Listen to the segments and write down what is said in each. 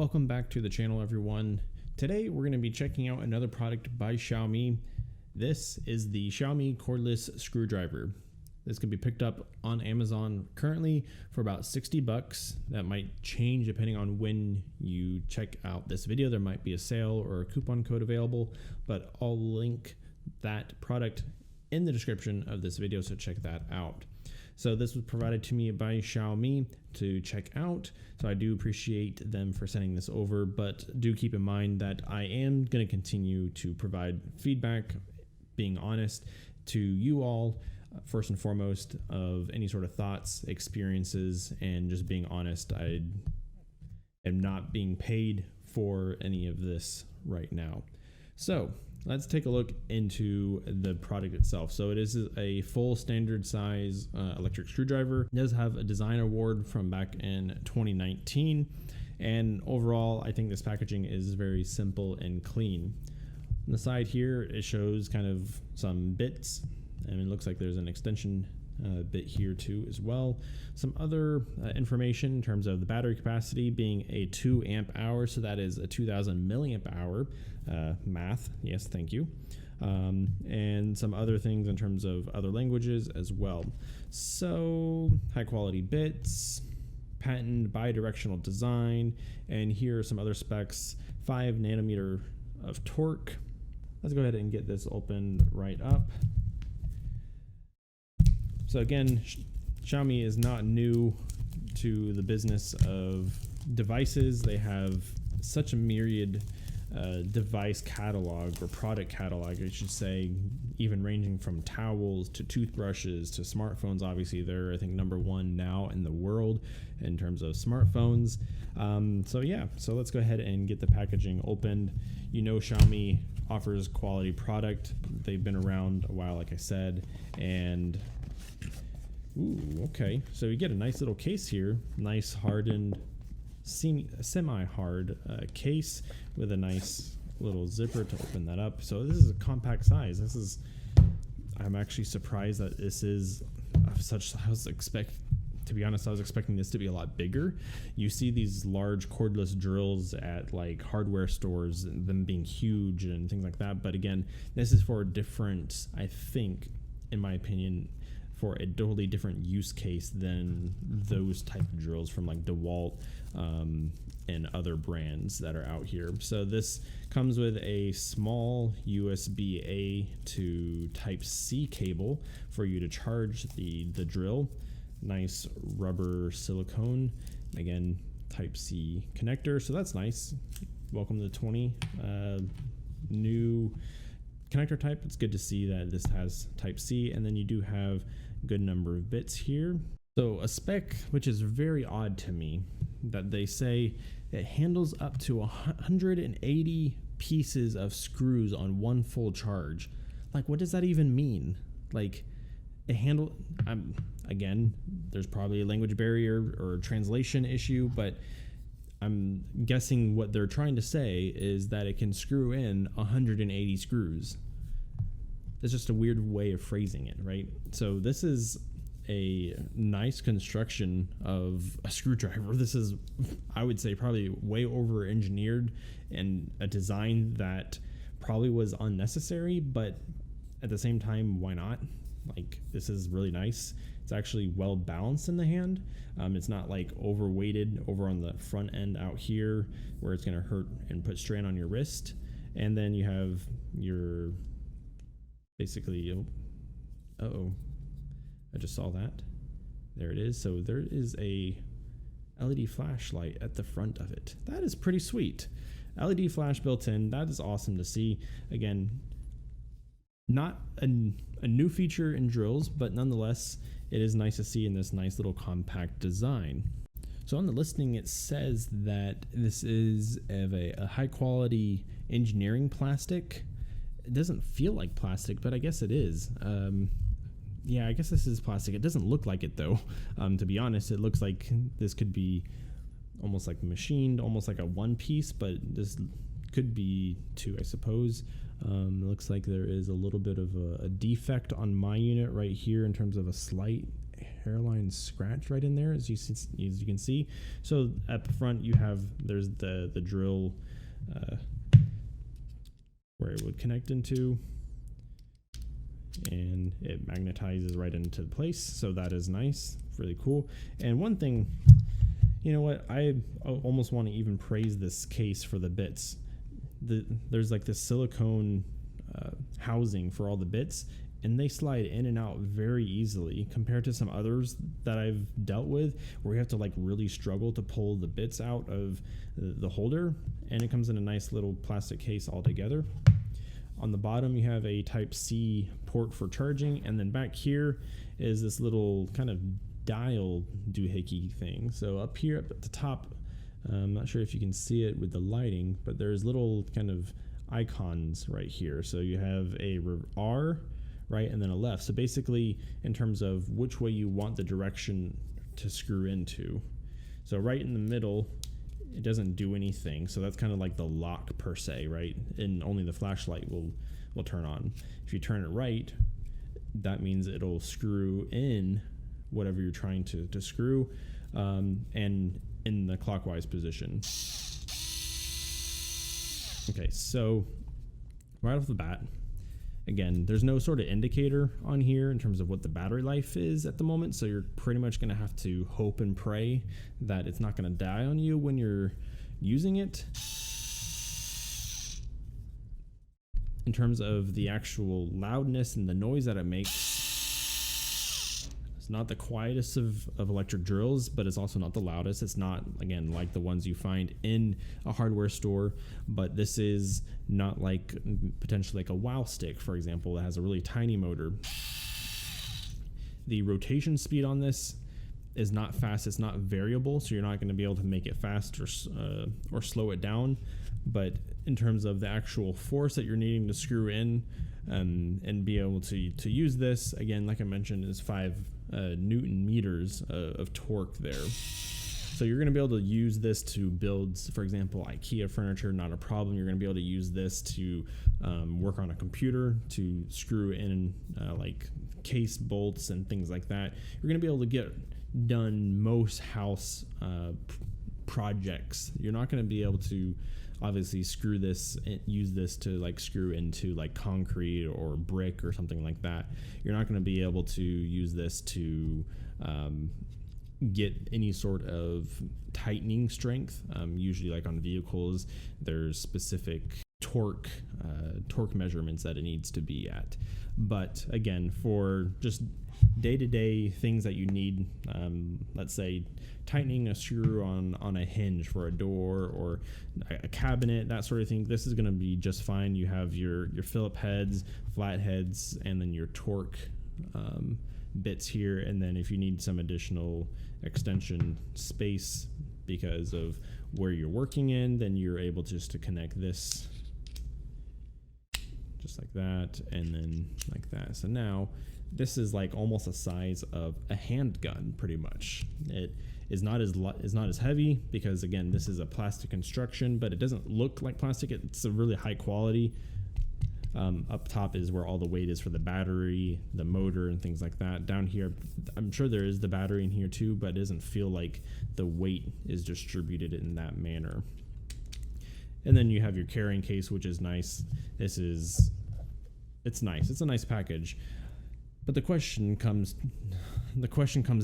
Welcome back to the channel, everyone. Today we're going to be checking out another product by Xiaomi. This is the Xiaomi Cordless Screwdriver. This can be picked up on Amazon currently for about 60 bucks. That might change depending on when you check out this video. There might be a sale or a coupon code available, but I'll link that product in the description of this video, so check that out. So this was provided to me by Xiaomi to check out. So I do appreciate them for sending this over, but do keep in mind that I am going to continue to provide feedback, being honest to you all, first and foremost, of any sort of thoughts, experiences, and just being honest. I am not being paid for any of this right now. So let's take a look into the product itself. So it is a full standard size electric screwdriver. It does have a design award from back in 2019. And overall, I think this packaging is very simple and clean. On the side here, it shows kind of some bits, and it looks like there's an extension bit here too as well. Some other information in terms of the battery capacity being a 2 amp hour, so that is a 2000 milliamp hour. Math, yes, thank you. And some other things in terms of other languages as well. So high quality bits, patented bidirectional design, and here are some other specs. 5 nanometer of torque. Let's go ahead and get this opened right up. So again, Xiaomi is not new to the business of devices. They have such a myriad device catalog, or product catalog, I should say, even ranging from towels to toothbrushes to smartphones. Obviously, they're, I think, #1 now in the world in terms of smartphones. So let's go ahead and get the packaging opened. You know, Xiaomi offers quality product. They've been around a while, like I said, and ooh, okay. So you get a nice little case here, nice hardened, semi-hard case with a nice little zipper to open that up. So this is a compact size. I'm actually surprised that this is such. To be honest, I was expecting this to be a lot bigger. You see these large cordless drills at like hardware stores, them being huge and things like that. But again, this is for a different, I think, in my opinion, for a totally different use case than those type of drills from like DeWalt and other brands that are out here. So this comes with a small USB-A to Type-C cable for you to charge the drill. Nice rubber silicone, again, Type-C connector, so that's nice. Welcome to the 20 new connector type. It's good to see that this has Type-C, and then you do have a good number of bits here. So a spec which is very odd to me, that they say it handles up to 180 pieces of screws on one full charge. Like, what does that even mean? Like, again, there's probably a language barrier or a translation issue, but I'm guessing what they're trying to say is that it can screw in 180 screws. It's just a weird way of phrasing it, right? So this is a nice construction of a screwdriver. This is, I would say, probably way over engineered, and a design that probably was unnecessary, but at the same time, why not? Like, this is really nice. It's actually well balanced in the hand. It's not like overweighted over on the front end out here where it's going to hurt and put strain on your wrist. And then you have your basically, I just saw that. There it is. So there is a LED flashlight at the front of it. That is pretty sweet. LED flash built in. That is awesome to see. Again, not a new feature in drills, but nonetheless, it is nice to see in this nice little compact design. So on the listing, it says that this is of a high quality engineering plastic. It doesn't feel like plastic, but I guess it is. Yeah, I guess this is plastic. It doesn't look like it though. To be honest, it looks like this could be almost like machined, almost like a one piece, but this could be two, I suppose. It looks like there is a little bit of a defect on my unit right here in terms of a slight hairline scratch right in there, as you can see. So at the front you have, there's the drill where it would connect into, and it magnetizes right into place. So that is nice, really cool. And one thing, you know what, I almost want to even praise this case for the bits. There's like this silicone housing for all the bits, and they slide in and out very easily compared to some others that I've dealt with where you have to like really struggle to pull the bits out of the holder. And it comes in a nice little plastic case all together. On the bottom you have a Type-C port for charging, and then back here is this little kind of dial doohickey thing. So up here at the top, I'm not sure if you can see it with the lighting, but there's little kind of icons right here. So you have a R, right, and then a left. So basically in terms of which way you want the direction to screw into. So right in the middle, it doesn't do anything. So that's kind of like the lock per se, right? And only the flashlight will turn on. If you turn it right, that means it'll screw in whatever you're trying to screw, and in the clockwise position. Okay, so right off the bat, again, there's no sort of indicator on here in terms of what the battery life is at the moment, so you're pretty much going to have to hope and pray that it's not going to die on you when you're using it. In terms of the actual loudness and the noise that it makes, it's not the quietest of electric drills, but it's also not the loudest. It's not, again, like the ones you find in a hardware store, but this is not like potentially like a wow stick, for example, that has a really tiny motor. The rotation speed on this is not fast. It's not variable, so you're not going to be able to make it fast or slow it down. But in terms of the actual force that you're needing to screw in and be able to use this, again, like I mentioned, is 5 Newton meters of torque there. So you're going to be able to use this to build, for example, IKEA furniture, not a problem. You're going to be able to use this to work on a computer, to screw in like case bolts and things like that. You're going to be able to get done most house projects. You're not going to be able to obviously screw this and use this to like screw into like concrete or brick or something like that. You're not going to be able to use this to get any sort of tightening strength. Usually like on vehicles, there's specific torque measurements that it needs to be at. But again, for just day-to-day things that you need, let's say tightening a screw on a hinge for a door or a cabinet, that sort of thing, this is going to be just fine. You have your Phillip heads, flat heads, and then your torque bits here. And then if you need some additional extension space because of where you're working in, then you're able just to connect this just like that, and then like that. So now this is like almost the size of a handgun, pretty much. It is not as heavy because, again, this is a plastic construction, but it doesn't look like plastic. It's a really high quality. Up top is where all the weight is for the battery, the motor, and things like that. Down here, I'm sure there is the battery in here too, but it doesn't feel like the weight is distributed in that manner. And then you have your carrying case, which is nice. It's nice. It's a nice package. But the question comes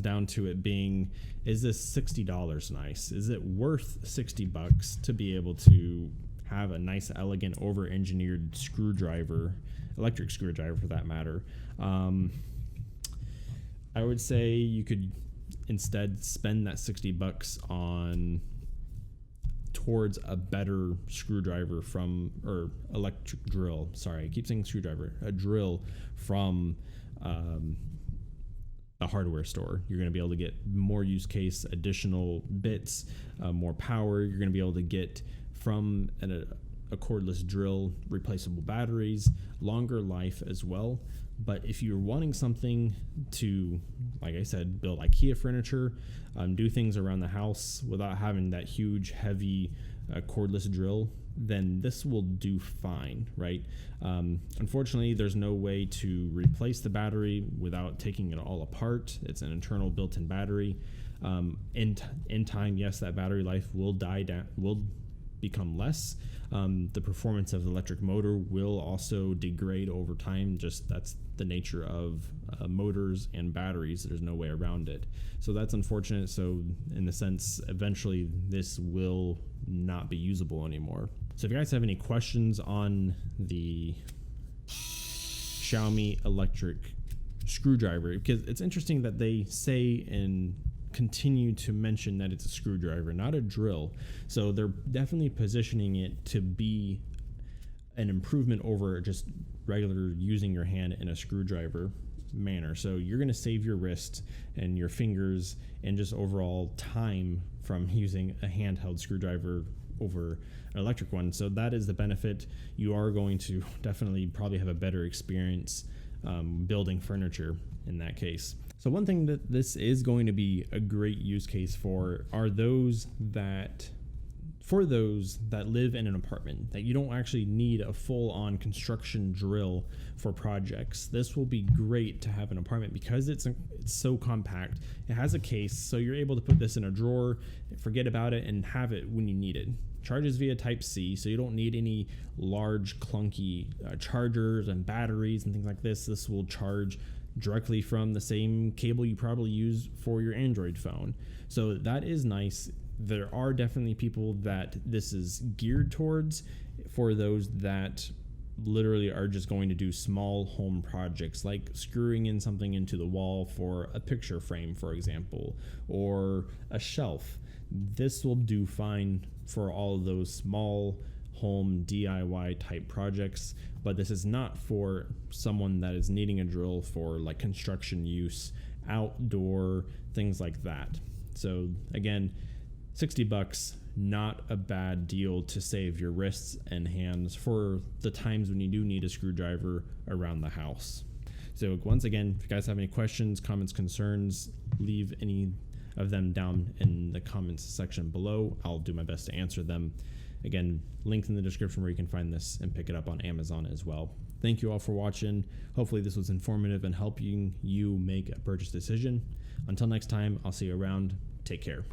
down to it being, is this $60 nice? Is it worth $60 to be able to have a nice, elegant, over-engineered screwdriver, electric screwdriver for that matter? I would say you could instead spend that $60 on towards a better screwdriver or electric drill. Sorry, I keep saying screwdriver. A drill from a hardware store. You're going to be able to get more use case, additional bits, more power. You're going to be able to get from a cordless drill, replaceable batteries, longer life as well. But if you're wanting something to, like I said, build IKEA furniture, do things around the house without having that huge, heavy cordless drill, then this will do fine, right? Unfortunately, there's no way to replace the battery without taking it all apart. It's an internal built-in battery. In time, yes, that battery life will die down, will become less. The performance of the electric motor will also degrade over time. Just that's the nature of motors and batteries. There's no way around it. So that's unfortunate. So in the sense, eventually this will not be usable anymore. So if you guys have any questions on the Xiaomi electric screwdriver, because it's interesting that they say and continue to mention that it's a screwdriver, not a drill. So they're definitely positioning it to be an improvement over just regular using your hand in a screwdriver manner. So you're going to save your wrist and your fingers and just overall time from using a handheld screwdriver over an electric one. So that is the benefit. You are going to definitely probably have a better experience building furniture in that case. So one thing that this is going to be a great use case for are those that live in an apartment, that you don't actually need a full-on construction drill for projects. This will be great to have an apartment because it's so compact. It has a case, so you're able to put this in a drawer, forget about it, and have it when you need it. Charges via Type-C, so you don't need any large clunky chargers and batteries and things like this. This will charge directly from the same cable you probably use for your Android phone. So that is nice. There are definitely people that this is geared towards, for those that literally are just going to do small home projects like screwing in something into the wall for a picture frame, for example, or a shelf. This will do fine for all of those small home DIY type projects, but this is not for someone that is needing a drill for like construction use, outdoor, things like that. So again, $60, not a bad deal to save your wrists and hands for the times when you do need a screwdriver around the house. So once again, if you guys have any questions, comments, concerns, leave any of them down in the comments section below. I'll do my best to answer them. Again, linked in the description where you can find this and pick it up on Amazon as well. Thank you all for watching. Hopefully this was informative and helping you make a purchase decision. Until next time, I'll see you around. Take care.